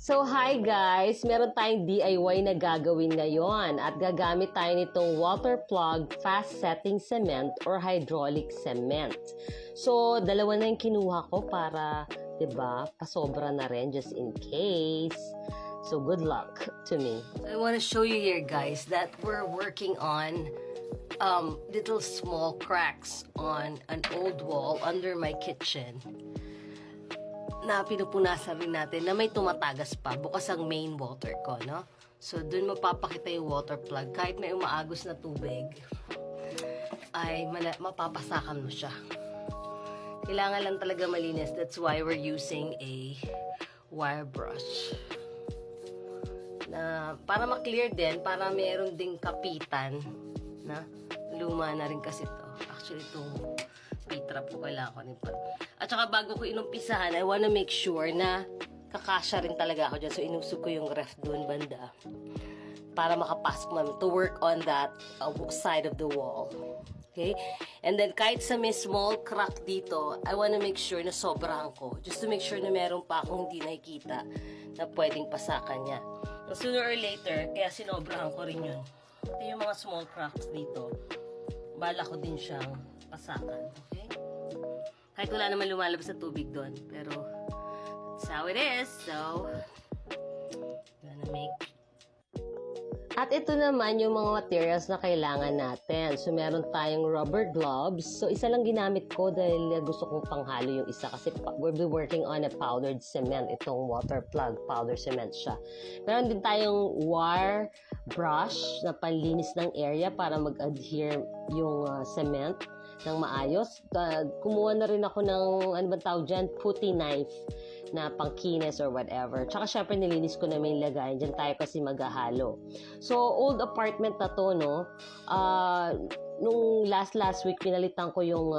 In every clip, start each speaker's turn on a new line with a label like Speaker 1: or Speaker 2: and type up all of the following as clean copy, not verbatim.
Speaker 1: So, hi guys! Meron tayong DIY na gagawin ngayon at gagamit tayo nitong water plug fast setting cement or hydraulic cement. So, dalawa na yung kinuha ko para, 'di ba, pasobra na rin just in case. So, good luck to me. I want to show you here guys that we're working on little small cracks on an old wall under my kitchen na pinupunasan rin natin na may tumatagas pa, bukas ang main water ko, no? So, dun mapapakita yung water plug. Kahit may umaagos na tubig, ay mapapasakan mo siya. Kailangan lang talaga malinis. That's why we're using a wire brush. Na, para ma-clear din, para mayroon ding kapitan, na luma na rin kasi to. Actually, itong P-trap ko kailangan ko rin pa. At saka bago ko inumpisahan, I wanna make sure na kakasya rin talaga ako dyan. So, inusog ko yung ref doon banda para makapasok namin to work on that side of the wall. Okay? And then, kahit sa may small crack dito, I wanna make sure na sobrahan ko. Just to make sure na meron pa akong hindi nakikita na pwedeng pasakan niya. So, sooner or later, kaya sinobrahan ko rin yun. Ito yung mga small cracks dito. Bala ko din siyang pasakan. Okay? Kahit wala naman lumalabas sa tubig doon. Pero, that's how it is. So, gonna make. At ito naman yung mga materials na kailangan natin. So, meron tayong rubber gloves. So, isa lang ginamit ko dahil gusto kong panghalo yung isa. Kasi we'll be working on a powdered cement. Itong water plug, powdered cement siya. Meron din tayong wire brush na panlinis ng area para mag-adhere yung cement ng maayos. Kumuha na rin ako ng, ano ba tawag dyan, putty knife na pangkinis or whatever. Tsaka syempre nilinis ko na may lagayan. Diyan tayo kasi maghahalo. So, old apartment na to, no? Nung last week, pinalitan ko yung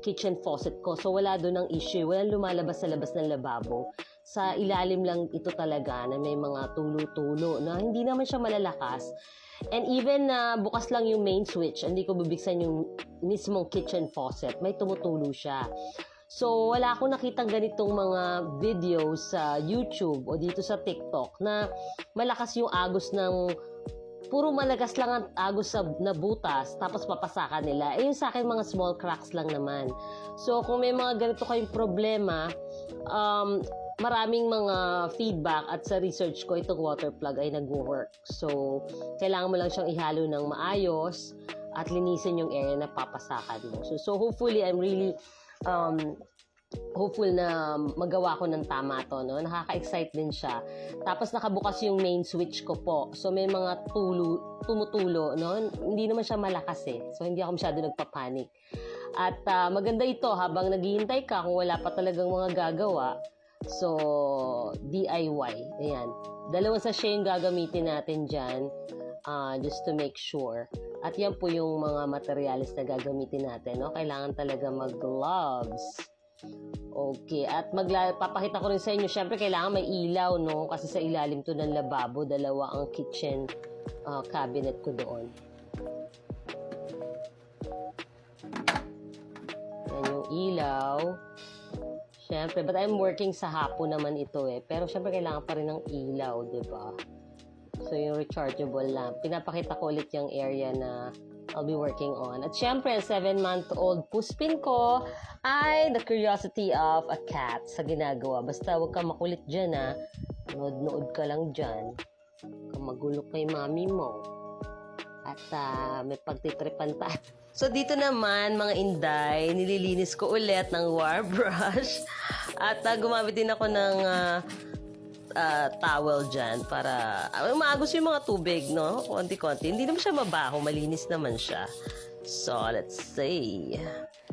Speaker 1: kitchen faucet ko. So, wala doon ang issue. Walang lumalabas sa labas ng lababo. Sa ilalim lang ito talaga na may mga tulo-tulo na hindi naman siya malalakas. And even bukas lang yung main switch, hindi ko bibigsan yung mismong kitchen faucet, may tumutulo siya. So, wala akong nakitang ganitong mga videos sa YouTube o dito sa TikTok na malakas yung agos ng, puro malakas lang ang agos na butas, tapos papasakan nila. Eh, yung sa akin, mga small cracks lang naman. So, kung may mga ganito kayong problema, maraming mga feedback at sa research ko, itong water plug ay nag-work. So, kailangan mo lang siyang ihalo ng maayos at linisin yung area na papasakan mo. So hopefully, I'm really hopeful na magawa ko ng tama to, no? Nakaka-excite din siya. Tapos nakabukas yung main switch ko po. So, may mga tumutulo, no? Hindi naman siya malakas eh. So, hindi ako masyado nagpapanik. At maganda ito, habang naghihintay ka, kung wala pa talagang mga gagawa, so, DIY. Ayan. Dalawang sachet yung gagamitin natin dyan just to make sure. At yan po yung mga materials na gagamitin natin. No? Kailangan talaga mag-gloves. Okay. At papakita ko rin sa inyo, syempre kailangan may ilaw, no? Kasi sa ilalim to ng lababo, dalawa ang kitchen cabinet ko doon. Yan yung ilaw. Siyempre, but I'm working sa hapon naman ito eh. Pero siyempre, kailangan pa rin ng ilaw, di ba? So, yung rechargeable lamp. Pinapakita ko ulit yung area na I'll be working on. At siyempre, 7-month-old puspin ko ay the curiosity of a cat sa ginagawa. Basta huwag ka makulit dyan, ha. Nood-nood ka lang dyan. Kung magulo kay mami mo. At may pagtitripan tayo. So, dito naman, mga inday, nililinis ko ulit ng wire brush. At gumamit din ako ng towel dyan para maagos yung mga tubig, no? Konti-konti. Hindi naman siya mabaho. Malinis naman siya. So, let's see.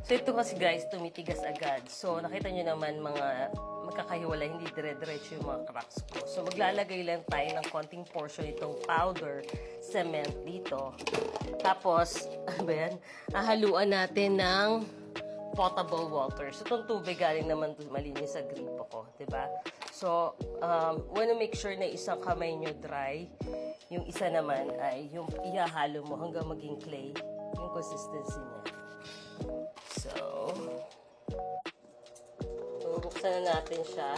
Speaker 1: So, ito kasi guys, tumitigas agad. So, nakita nyo naman mga magkakahiwalay, hindi dire-diretso yung mga cracks ko. So, maglalagay lang tayo ng konting portion itong powder cement dito. Tapos, ano ba yan? Haluan natin ng potable water. So, itong tubig galing naman malinis sa gripo ko. Diba? So, wanna make sure na isang kamay nyo dry. Yung isa naman ay yung ihahalo mo hanggang maging clay. Yung consistency niya. So, bubuksan na natin siya.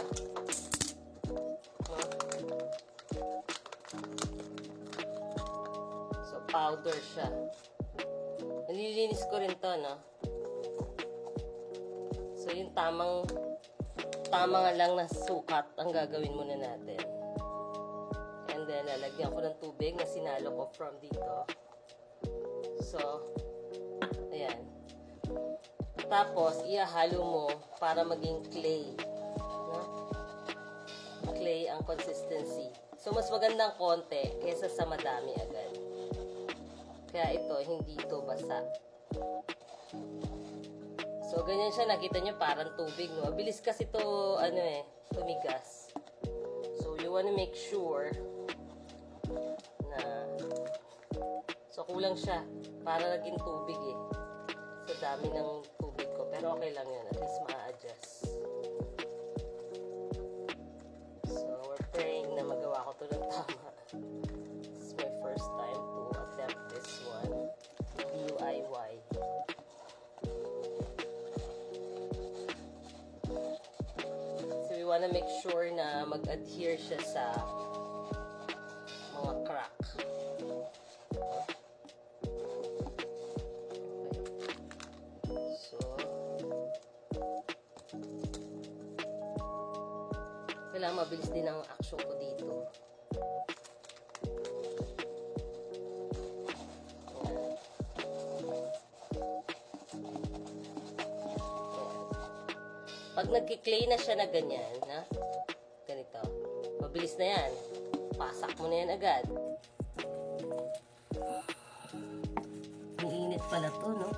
Speaker 1: powder siya. Nililinis ko rin to, no? So, yung tama nga lang na sukat ang gagawin muna natin. And then, lalagyan ko ng tubig na sinalo ko from dito. So, ayan. Tapos, ihahalo mo para maging clay. No? Clay ang consistency. So, mas magandang konti kaysa sa madami agad. Kaya ito, hindi ito basa. So, ganyan siya. Nakita nyo, parang tubig, no? Mabilis kasi ito, tumigas. So, you wanna make sure na so, kulang siya. Para naging tubig, eh. Sa dami ng tubig ko. Pero okay lang yun. At least ma-adjust. So, we're praying na magawa ko ito ng tama. This is my first time to attempt this one. DIY. Wanna make sure na mag-adhere siya sa mga crack. Okay. So, kailangan mabilis din ang action ko dito. Pag nagki-clay na siya na ganyan, ha? Ganito. Mabilis na yan. Pasak mo na yan agad. Umiinit pala to, no?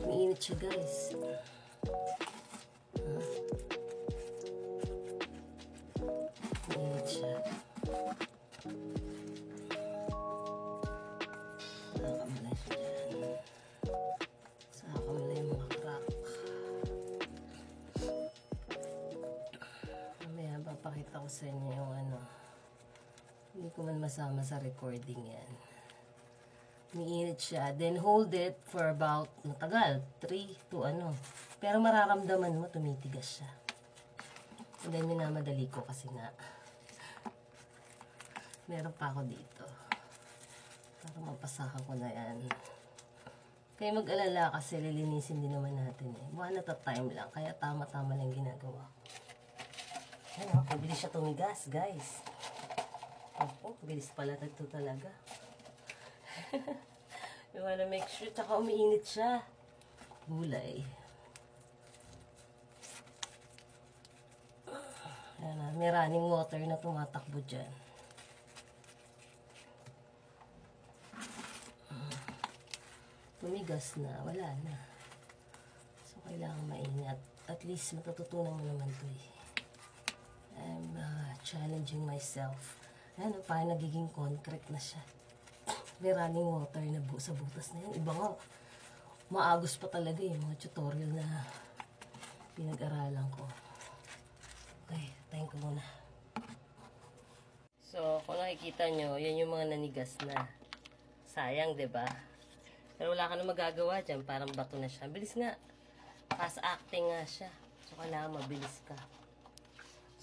Speaker 1: Umiinit siya, guys. Umiinit siya. Saka mo na siya dyan. Saka mo na yung mga crack. Papakita ko sa inyo yung hindi ko man masama sa recording yan. Umiinit siya. Then hold it for about, matagal, 3 to Pero mararamdaman mo, tumitigas siya. And then minamadali ko kasi nga. Meron pa ako dito. Para mapasahan ko na yan. Kaya mag-alala kasi lilinisin din naman natin eh. One at a time lang. Kaya tama-tama lang ginagawa ko. Ayan, mabilis siya tumigas, guys. Opo, bilis pala ito talaga. You wanna make sure, tsaka umiinit siya. Gulay. Ayan na, may running water na tumatakbo dyan. Tumigas na, wala na. So, kailangan maingat. At least, matututunan mo naman ito eh. I'm challenging myself. Ayan, parang nagiging concrete na siya. May running water na sa butas na yan. Iba nga, maagos pa talaga yung mga tutorial na pinag-aralan ko. Okay, tayo ko muna. So, kung nakikita nyo, yan yung mga nanigas na. Sayang, diba? Pero wala ka na magagawa dyan. Parang bato na siya. Bilis nga. Fast acting nga siya. So, kailangan mabilis ka.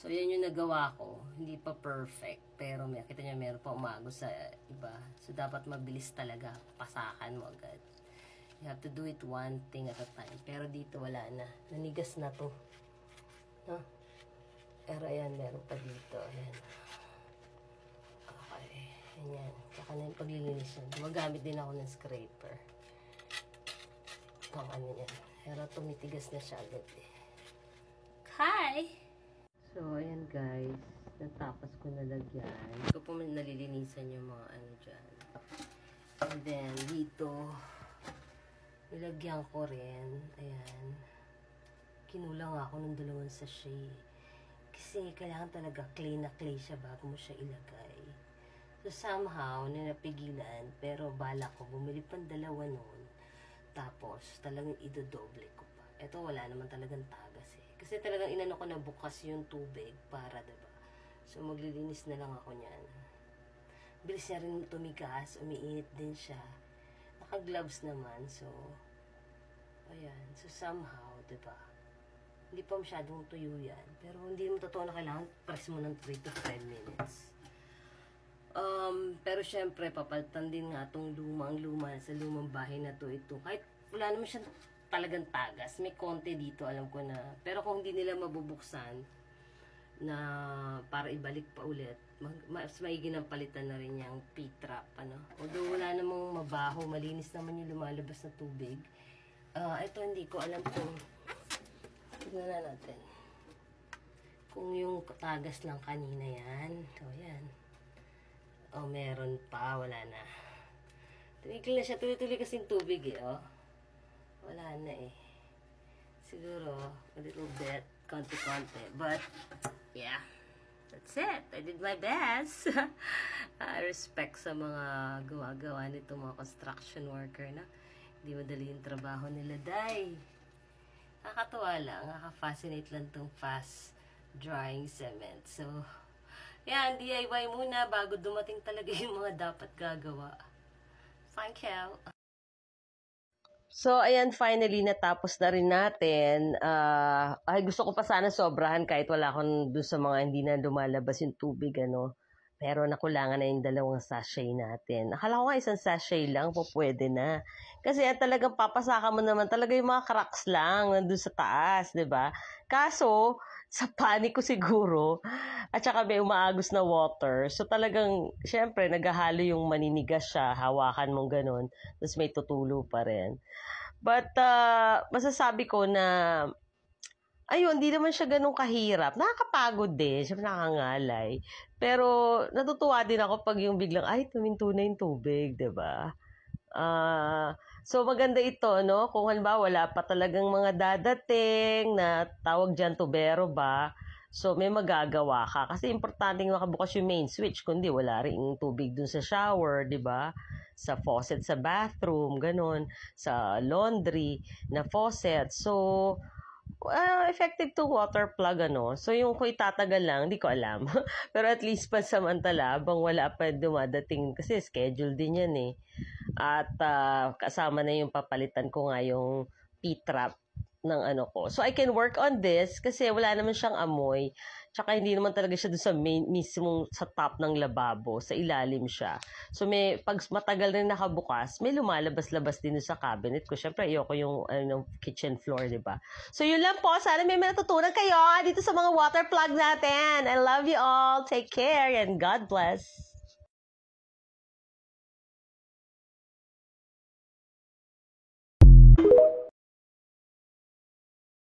Speaker 1: So, yan yung nagawa ko. Hindi pa perfect. Pero, kita nyo, meron pa umagos sa iba. So, dapat mabilis talaga. Pasakan mo agad. You have to do it one thing at a time. Pero dito, wala na. Nanigas na to. No? Pero, ayan, meron pa dito. Ayan. Okay. Ayan. Tsaka na yung paglilinis yan. Gumagamit din ako ng scraper. Pang yan. Pero, tumitigas na siya agad eh. Hi! So, ayan guys, natapos ko nalagyan. Hindi ko po nalilinisan yung mga dyan. And then, dito, nilagyan ko rin, ayan, kinulang ako ng 2 sachet. Kasi, kailangan talaga clay na clay siya bago mo siya ilagay. So, somehow, nanapigilan, pero bala ko, bumili pang 2 noon. Tapos, talagang idodoble ko pa. Ito, wala naman talagang tagas eh. Kasi talagang inano ko na bukas yung tubig para, diba? So, maglilinis na lang ako niyan. Bilis niya rin tumigas, umiinit din siya. Naka-gloves naman, so, ayan. So, somehow, diba? Hindi pa masyadong tuyo yan. Pero hindi mo totoo na kailangan press mo ng 3 to 5 minutes. Pero syempre, papalitan din nga itong lumang-luma sa lumang bahay na to. Ito, kahit wala naman siyang talagang tagas. May konti dito, alam ko na. Pero kung hindi nila mabubuksan, na para ibalik pa ulit, mas maigi ng palitan na rin yung P-trap, ano. Although wala namang mabaho, malinis naman yung lumalabas na tubig. Ito hindi ko alam kung, tignan na natin. Kung yung tagas lang kanina yan. So, yan. Meron pa. Wala na. Tumigil na siya. Tuloy-tuloy kasing tubig eh, Wala na eh. Siguro, a little bit. Konti-konti. But, yeah. That's it. I did my best. I respect sa mga gawa-gawa nito mga construction worker na. Hindi madali yung trabaho nila, day. Nakakatuwa lang. Nakaka-fascinate lang tong fast drying cement. So, yan, DIY muna bago dumating talaga yung mga dapat gagawa. Thank you. So, ayan, finally, natapos na rin natin. Gusto ko pa sana sobrahan kahit wala akong doon sa mga hindi na lumalabas yung tubig, Pero nakulangan na yung 2 sachet natin. Akala ko nga isang sachet lang po pwede na. Kasi talagang papasaka mo naman talaga yung mga cracks lang nandun sa taas, di ba? Kaso, sa panic ko siguro, at saka may umaagos na water. So talagang, syempre, naghahalo yung maninigas siya, hawakan mong ganun, tapos may tutulo pa rin. But, masasabi ko na, ayun, hindi naman siya ganun kahirap. Nakakapagod din, syempre nakangalay. Pero, natutuwa din ako pag yung biglang, ay, tuminto na yung tubig, diba? So, maganda ito, Kung halimbawa, wala pa talagang mga dadating na tawag dyan tubero ba? So, may magagawa ka. Kasi importante makabukas yung main switch. Kundi, wala rin tubig dun sa shower, diba? Sa faucet sa bathroom, ganun. Sa laundry na faucet. So, effective to water plug, So, yung kung itatagal lang, hindi ko alam. Pero at least pansamantala, habang wala pa dumadating, kasi schedule din yan eh. At kasama na yung papalitan ko nga yung P-trap ng ko. So, I can work on this kasi wala naman siyang amoy. Tsaka hindi naman talaga siya doon sa mismong sa top ng lababo. Sa ilalim siya. So, pag matagal rin nakabukas, may lumalabas-labas din sa cabinet ko. Siyempre, ayoko yung kitchen floor, di ba? So, yun lang po. Sana may natutunan kayo dito sa mga water plug natin. I love you all. Take care and God bless.